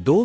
2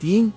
3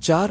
4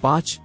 5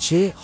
6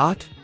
8